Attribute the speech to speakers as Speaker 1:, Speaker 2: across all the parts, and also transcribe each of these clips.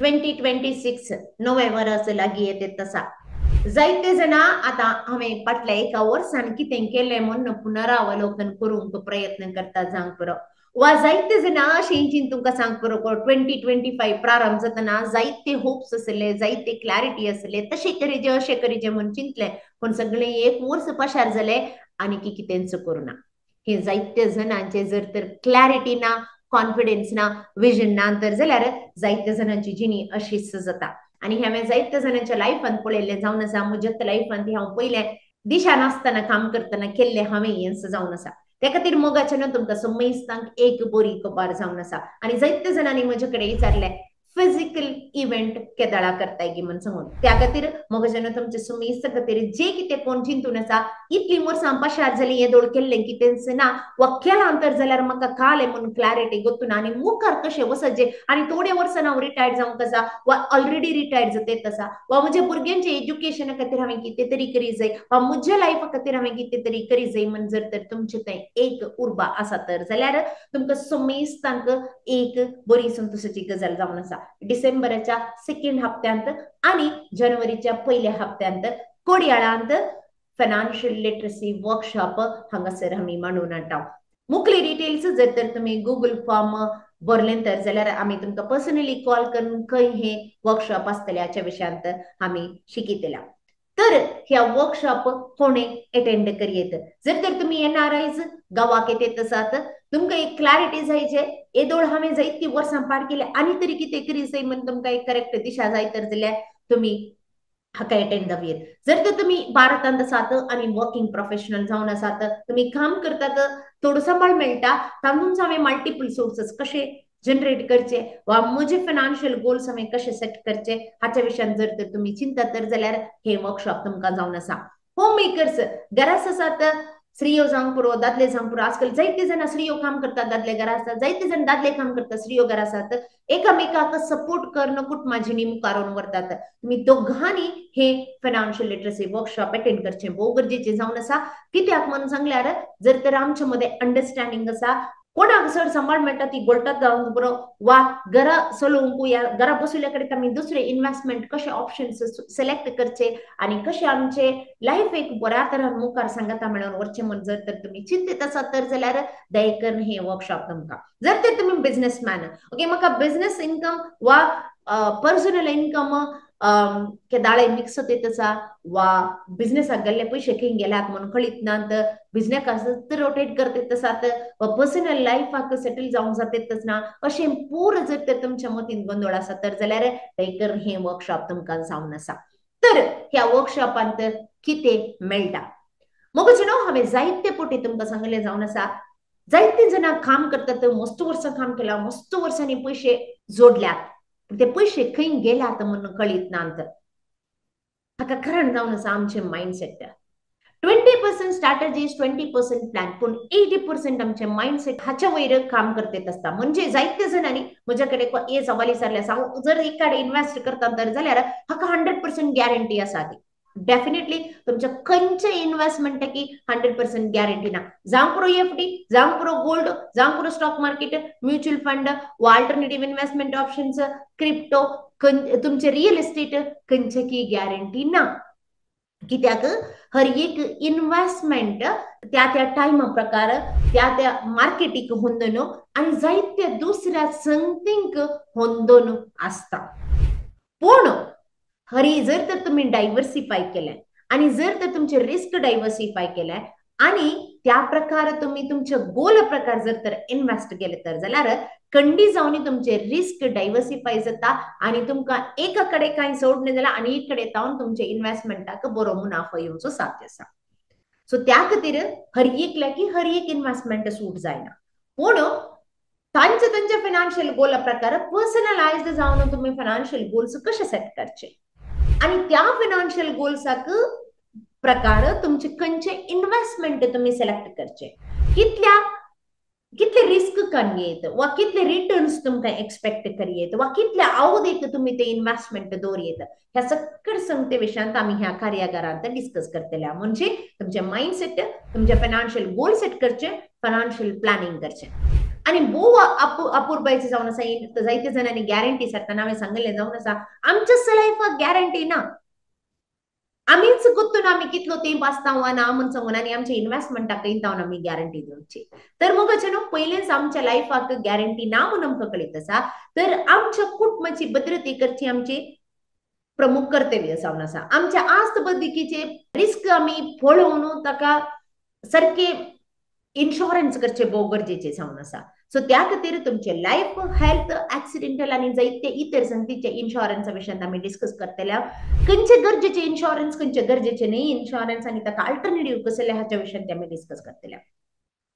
Speaker 1: 2026 नवे वर्स लागी येते तसा जायते जण आता आम्ही फाटल्या एका वर्सान कितें केलें म्हूण पुनरावलोकन करूंक प्रयत्न करता जावंक पुरो वा जायते जण अशें तुमकां सांग पुरो 2025 प्रारंभ जातना जायते होप्स आसले जायते क्लॅरिटी आसले तशें करीजे अशें करीजे म्हूण चिंतले पूण सगळें एक वर्स पसार जालें आनी कितेंच करूना हे जायते जणांचे जर तर क्लॅरिटी ना कॉन्फिडन्स ना विजन ना तर जाल्यार जायते जणांची जिणी अशीच जाता आणि हांवें जायते जणांच्या लायफान पळयल्लें जावन आसा म्हज्या लायफान ती हांव पयलें दिशा नासतना काम करतना केल्लें हांवें हेंच जावन आसा त्या खातीर मोगाचें तुमकां समेस्तांक एक बरी कपार जावन आसा आनी जायते जणांनी म्हजे कडेन विचारलें फिजिकल इव्हेंट केदळा करताय गी म्हण सांगून त्या खातीर मोगाचें तुमचे समेस्त खातीर जे कितें कोण चिंतून आसा इतली वर्सां पशार जालीं हें दोळ केल्लें कितेंच ना वा केलां तर जाल्यार म्हाका कालें म्हणून क्लॅरिटी गोतूना आनी मुखार कशें वचचे आनी थोडे वर्सान हांव रिटायर्ड जावंक आसा वा ऑलरेडी रिटायर्ड जातेत आसा वा म्हज्या भुरग्यांच्या एज्युकेशना खातीर हांवें कितें तरी करी जाय वा म्हज्या लायफा खातीर हांवें कितें तरी करी जाय म्हण जर तर तुमचे थंय एक उर्बा आसा तर जाल्यार तुमकां समेस्तांक एक बरी संतोशाची गजाल जावन आसा डिसेंबराच्या सेकंड हप्त्यांत आणि जानेवारीच्या पहिल्या हप्त्यांत कोडयाळांत फायनान्शियल लिटरसी वर्कशॉप हांगासर आमी मांडून हाडटा मुखले डिटेल्स जर तर तुमी गूगल फॉर्म बरलें तर जाल्यार आमी तुमकां पर्सनली कॉल करून खंय हे वर्कशॉप आसतले हाच्या विशयांत आमी शिकयतल्या तर ह्या वर्कशॉप कोणे अटेंड करियेत जर तर तुमी एनआरआयज गावाक येतेत आसात तुमकां एक क्लॅरिटी जायचे येदोळ हांवें जायती वर्सां पार केले आनी तरी कितें करी जाय म्हण तुमकां एक करेक्ट दिशा जाय तर जाल्यार तुमी हाका अटेंड जावयेत जर तर तुमी भारतांत आसात आनी वर्किंग प्रोफेशनल जावन आसात तुमी काम करतात थोडो सांबाळ मेळटा तातूंत हांवें मल्टिपल सोर्सेस कशे जनरेट करचे वा म्हजे फायनान्शियल गोल्स हांवें कशे सेट करचे हाच्या विशयान जर तर तुमी चिंतत तर जाल्यार हे वर्कशॉप तुमकां जावन आसा होम मेकर्स घरास आसात स्त्रियो जावंक पुरो दादले जावंक पुरो आजकाल जायते जाण स्त्रियो काम करतात दादले घरा आसतात जायते जाण दादले काम करतात स्त्रियो घरा आसात एकामेकाक सपोर्ट करून कुटुंबाची मुखारून व्हरतात तुमी दोघांनी हे फायनान्शियल लिटरसी वर्कशॉप अटेंड करचे भोव गरजेचे जावन आसा कित्याक म्हणून सांगल्यार जर तर आमच्या मध्ये अंडरस्टँडिंग आसा कोणाक चड सांबाळ मेळटा ती गोळटात जावंक बरो वा घरा चलोवंक या घरा बसयल्या कडेन आमी दुसरे इन्व्हेस्टमेंट कशे ऑप्शन्स सिलेक्ट करचे आणि कशे आमचे लायफ एक बऱ्या तरेन मुखार सांगता मेळोन वरचे म्हण जर तर तुमी चिंतीत आसात तर जाल्यार दयेकन हे वर्कशॉप तुमकां जर तर तुमी बिझनेसमॅन ओके म्हाका बिझनेस इन्कम वा पर्सनल इन्कम केदाळे मिक्स जात आसा वा बिझनेसाक गेल्ले पयशे खंय गेल्यात म्हणून कळीत नात बिझनेस रोटेट करतेत आसात वा पर्सनल लायफाक सेटल जावंक जातेतच ना अशें पूर जर तर तुमच्या मतीन गोंधळ आसा तर जाल्यार दयेकन हे वर्कशॉप तुमकां जावन आसा तर ह्या वर्कशॉपांत कितें मेळटा मोगचें न्हू हांवें जायते फावटी तुमकां सांगलें जावन आसा जायते जाणां काम करतात मस्त वर्सां काम केलां मस्त वर्सांनी पयशे जोडल्यात ते पयशे खंय गेल्यात म्हणून कळीत नात हाका कारण जावन आसा आमचें मायंडसेट 20% स्ट्रॅटजीज 20% प्लॅन पूण 80% आमचे मायंडसेट हाच्या वयर काम करतेत आसता म्हणजे जायते जणांनी म्हज्या कडेन हे सवाल विचारले आसा जर एक कडेन इन्वेस्ट करता तर जाल्यार हाका 100% गॅरंटी आसा ती डेफिनेटली तुमच्या खंयचे इन्वेस्टमेंट की 100% गॅरंटी ना जावं पुरो एफडी जावं पुरो गोल्ड जावं पुरो स्टॉक मार्केट म्युच्युअल फंड वा अल्टरनेटिव्ह इन्वेस्टमेंट ऑप्शन्स क्रिप्टो तुमचे रियल इस्टेट खंयचे की गॅरंटी ना कित्याक हर एक इन्वेस्टमेंट त्या त्या टाइम प्रकार त्या त्या मार्केटीक ಹೊಂದನು आणि जायत्या दुसऱ्या संगतींक ಹೊಂದನು आसता पूण हरी जर तर तुम्ही डायव्हर्सिफाय केलाय आणि जर तर तुमचे रिस्क डायव्हर्सिफाय केलाय आणि त्या प्रकार तुम्ही तुमच्या गोल प्रकार जर तर इन्वेस्ट केले तर जाल्यार कंडी जावन तुमचे रिस्क डायव्हर्सिफाय जाता आणि तुमकां एका कडे कांय सोडणे जाल्यार आणि एक कडे तावन तुमचे इन्वेस्टमेंटाक बरो मुनाफो येवचो साध्य आसा सो त्या खातीर हर एकल्या की हर एक इन्वेस्टमेंट सूट जायना पूण तांचे तांचे फायनान्शियल गोला प्रकार पर्सनलाइज्ड जावन तुम्ही फायनान्शियल गोल्स कशे सेट करचे आणि त्या फायनान्शियल गोल्साक प्रकार तुमचे खंयचे इन्वेस्टमेंट तुम्ही सिलेक्ट करचे कितले रिस्क करियेत वा कितले रिटर्न्स तुमकां एक्सपेक्ट करियेत वा कितल्या अवधीक तुम्ही ते इन्वेस्टमेंट दवरियेत ह्या सकट संगते विशयांत आमी ह्या कार्यागारांत डिस्कस करतल्या म्हणजे तुमचे माइंडसेट तुमचे फायनान्शियल गोल सेट करचे फायनान्शियल प्लॅनिंग करचे आणि बो अपूर्बायचे जाऊन असा जायते जणांनी गॅरंटी सरता नावे सांगले जाऊन असा आमच्या लाईफ गॅरंटी ना आम्हीच गुंतून आम्ही कितलो तेंप आसता ना म्हण सांगून आणि आमच्या इन्व्हेस्टमेंटाक जाऊन आम्ही गॅरंटी दिवची तर मग पयलेच आमच्या लाईफाक गॅरंटी ना म्हणून आमकां कळीत आसा तर आमच्या कुटुंबाची भद्रते करची आमची प्रमुख कर्तव्य जावन आसा आमच्या आस्त बद्दकीचे रिस्क आम्ही पळोवन ताका सारखे इन्शुरन्स करचे भोव गरजेचे जावन आसा सो त्या खातीर तुमचे लाईफ हेल्थ ऍक्सिडेंटल आणि जायते इतर संगतीचे इन्शुरन्सा विशयान आम्ही डिस्कस करतल्या खंयचे गरजेचे इन्शुरन्स खंयचे गरजेचे नाही इन्शुरन्स आणि ताका अल्टरनेटिव्ह कसले हाच्या विशयान आम्ही डिस्कस करतल्या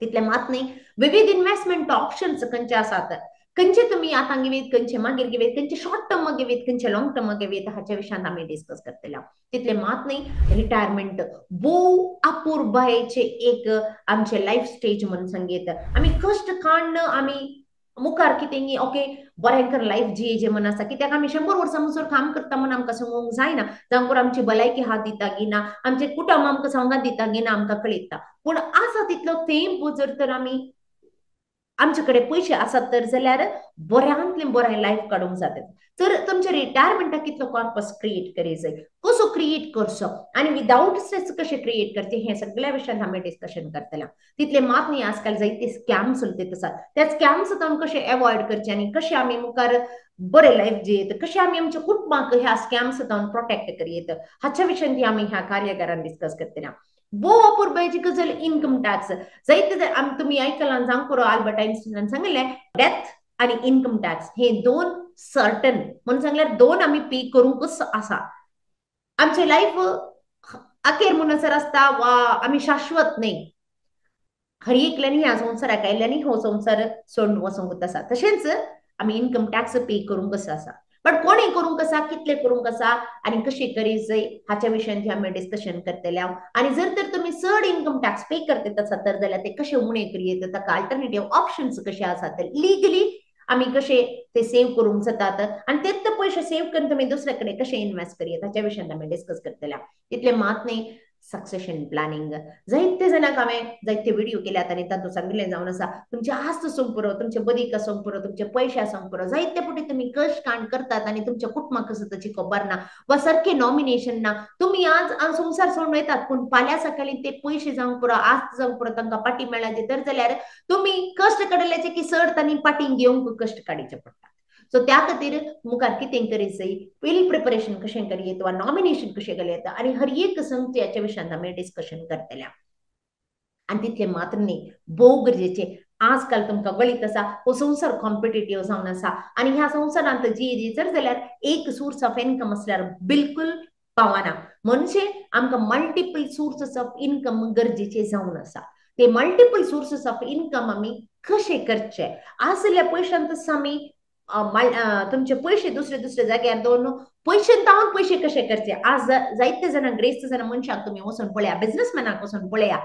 Speaker 1: तितले मात नाही विविध इन्व्हेस्टमेंट ऑप्शन्स खंयचे आसात खंयचे तुम्ही आता घेवेत खंयचे मागीर घेवेत खंयचे शॉर्ट टर्म घेवेत खंयचे लॉंग टर्म घेवेत हाच्या विशयान आम्ही डिस्कस करतल्या तितले मात नाही रिटायरमेंट भोव अपूर्बायेचे एक आमचे लाईफ स्टेज म्हणून सांगेत आम्ही कष्ट काढणं आम्ही मुखार कितें ओके बरें लाईफ जियेचे म्हण आसा कित्याक आमी 100 वर्सां मुसर काम करता म्हण आमकां सांगूंक जायना जावं आमची भलायकी हात दिता की ना आमचे कुटुंब आमकां सांगात दिता की ना आमकां कळयता पूण आसा तितलो तेंप जर तर आमी आमचे कडेन पयशे आसात तर जाल्यार बऱ्यांतले बरें लायफ काडूंक जाता तर तुमच्या रिटायरमेंटाक कितलो कॉर्पस क्रिएट करीत कसो क्रिएट करचो आणि विदाउट स्ट्रेस कशे क्रिएट करचे हे सगळ्या विशयान आम्ही डिस्कशन करतल्या तितले मात नाही आजकाल जायते स्कॅम्स उलते आसात त्या स्कॅम्स कशे अवॉइड करचे आणि कशे आम्ही मुखार बरे लाईफ जियेत कशे आम्ही आमच्या कुटुंबाक ह्या स्कॅम्स प्रोटेक्ट करीत हाच्या विशयान आम्ही ह्या कार्यागारान डिस्कस करतल्या भोव अपूर्बायची गजाल इन्कम टॅक्स जायते तुम्ही आयकलां जावं पुरो आल्बर्ट आयन्स्टायनान सांगले डेथ आणि इन्कम टॅक्स हे दोन सर्टन म्हणून सांगल्यार दोन आम्ही पे करूंकच आसा आमचे लाईफ अखेर म्हणसर आसता वा आम्ही शाश्वत नाही हर एकल्यानी ह्या संवसाराक आयल्यानी हो संवसार सोडून वचूंक आसा तशेंच आम्ही इन्कम टॅक्स पे करूंक आसा पण कोणी करूंक आसा कितले करूंक आसा आणि कशे करीत जाय हाच्या विशयान आम्ही डिस्कशन करतल्या आणि जर तर तुम्ही चड इन्कम टॅक्स पे करतात आसा तर जाल्यार ते कशे उणे करीत ताका अल्टरनेटिव्ह ऑप्शन्स कशे आसात लिगली आम्ही कशे ते सेव्ह करूंक जातात आणि तेच पैसे सेव्ह करून तुम्ही दुसऱ्याकडे कशे इन्व्हेस्ट करीत हाच्या विशयान आम्ही डिस्कस करतल्या तितले मात नाही सक्सेशन प्लॅनिंग जायते जणांक हांवें जायते व्हिडिओ केल्यात आनी तातूंत सांगिल्लें जावन आसा तुमचे आस्त आसूंक पुरो तुमचे बदीक आसूंक पुरो तुमचे पयशे आसूंक पुरो जायते फावटी तुमी कश्ट काण करतात आनी तुमच्या कुटुंबाक कसो ताची खबर ना वा सारकें नॉमिनेशन ना तुमी आज संवसार सोडून वयतात पूण फाल्यां सकाळी ते पयशे जावंक पुरो आस्त जावंक पुरो तांकां पाटी मेळ्ळाचे तर जाल्यार तुमी कश्ट काडिल्ल्याचे की चड तांणी पाटींग घेवंक कश्ट काडचे पडटा सो त्या खातीर मुखार कितें करीत जाय पयलीं प्रिपरेशन कशें करीत वा नॉमिनेशन कशें करीत आनी हर एक संगती हाच्या विशयान आमी डिस्कशन करतल्या आनी तितले मात्र न्ही भोव गरजेचे आजकाल तुमकां कळीत आसा हो संवसार कॉम्पिटिटिव्ह जावन आसा आनी ह्या संवसारांत जी जर जाल्यार एक सोर्स ऑफ इन्कम आसल्यार बिलकुल पावना म्हणजे आमकां मल्टिपल सोर्सेस ऑफ इन्कम गरजेचे जावन आसा ते मल्टिपल सोर्सेस ऑफ इन्कम आमी कशे करचे आसल्या पयशांत आमी तुमचे पैसे दुसरे दुसरे जाग्यार दवरून पैसे तावन पैसे कशे करचे आज जायते जाणां ग्रेस्त जाणां मनशाक तुम्ही वचून पळया बिझनेसमॅनाक वचून पळया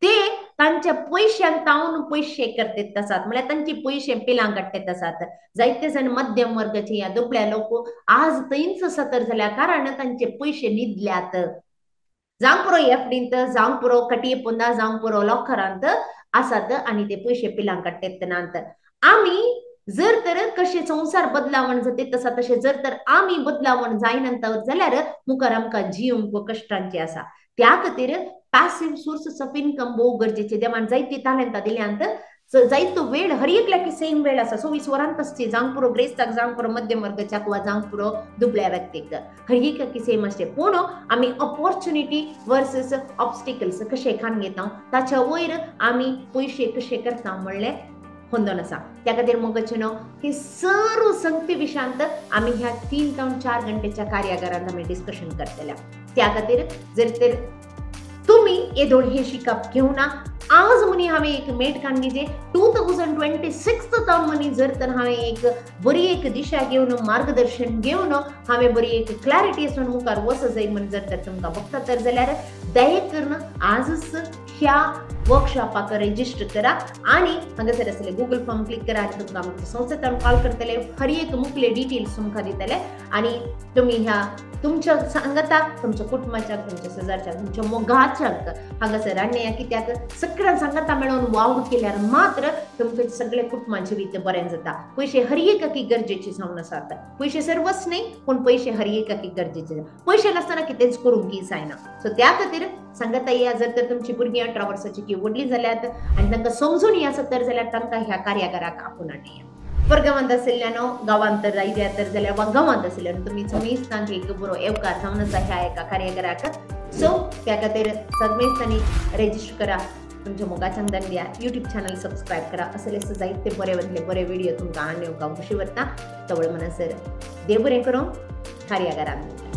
Speaker 1: ते तांच्या पैशांक तावन पैसे करतात आसात म्हळ्यार तांचे पैसे पिलां काडटात आसात जायते जण मध्यम वर्गाचे या दुबळ्या लोक आज थंयच सतर जाल्या कारण तांचे पैसे न्हिदल्यात जावं पुरो एफडींत जावं पुरो कटये पोंदा जावं पुरो लॉकरांत आसात आनी ते पैसे पिलां काडटात आमी जर तर कशे संसार बदलावण जाते तसा तसे जर तर आम्ही बदलावण जायनंतर जाल्यार मुखार आमकां जिवंक कश्टांचे आसा त्या खातीर पॅसिव्ह सोर्सेस ऑफ इन्कम भोव गरजेचे देवान जायती टॅलंटां दिल्यांत जायतो वेळ हर एकल्याक सेम वेळ आसा 24 वरांत आसची जावं पुरो ग्रेस्ताक जावं पुरो मध्यम वर्गाच्याक वा जावं पुरो दुबळ्या व्यक्तीक हर एकाक सेम आसचे पूण आमी ऑपॉर्च्युनिटी वर्सेस ऑब्स्टिकल्स कशे खान घेता ताच्या वयर आमी पयशे कशे करता म्हणलें होंदोन आसा त्या खातीर मोगाचे न्हू हे सर्व संगती विशयांत आमी ह्या 3 ते 4 घंटेच्या कार्यागारांत आमी डिस्कशन करतल्या त्या खातीर जर तर तुम्ही हे दोन शिकप घेवना आज मनी हांवें एक मेट काणगेचे 2026 तावन मनी जर तर हांवें एक बरी एक दिशा घेवन मार्गदर्शन घेवन हांवें बरी एक क्लॅरिटी आसून मुखार वच जाय म्हण जर तर तुमकां बघता तर जाल्यार दये करून आजच ह्या वर्कशॉपाक रजिस्टर करा आणि हांगासर असले गूगल फॉर्म क्लिक करा आणि तुमकां आमच्या संस्थेंतल्यान कॉल करतले हर एक मुखले डिटेल्स तुमकां दितले आणि तुम्ही ह्या तुमच्या सांगताक तुमच्या कुटुंबाच्याक तुमच्या शेजारच्याक तुमच्या मोगाच्याक हांगासर आनी कित्याक सगळ्यां सांगता मेळून वावर केल्यार मात्र तुमचे सगळे कुटुंबाचे रीत बरें जाता पयशे हर एकाकी गरजेचे जावन आसात पयशे सर्वच न्ही पूण पयशे हर एकाकी गरजेचे पयशे नासतना कितेंच करूंक जायना सो त्या खातीर सांगता या जर तर तुमची भुरगीं 18 वर्साची की व्हडली जाल्यात आनी तांकां समजून येसत तर जाल्यार तांकां ह्या कार्यागाराक आपूण हाडया परगांवांत आशिल्ल्यानो गांवांत तर आयल्या तर जाल्यार वा गांवांत आशिल्ल्यान तुमी समेस्तांक एक बरो येवकार जावन आसा ह्या एका कार्यागाराक सो त्या खातीर समेस्तांनी रजिस्टर करा तुमच्या मोगाच्यांक दान दिया यूट्यूब चॅनल सबस्क्राईब करा असले जायते बरे व्हिडिओ तुमकां हाडून येवंक खुशी वता तवळ मनसर देव बरें करूं कार्यागाराक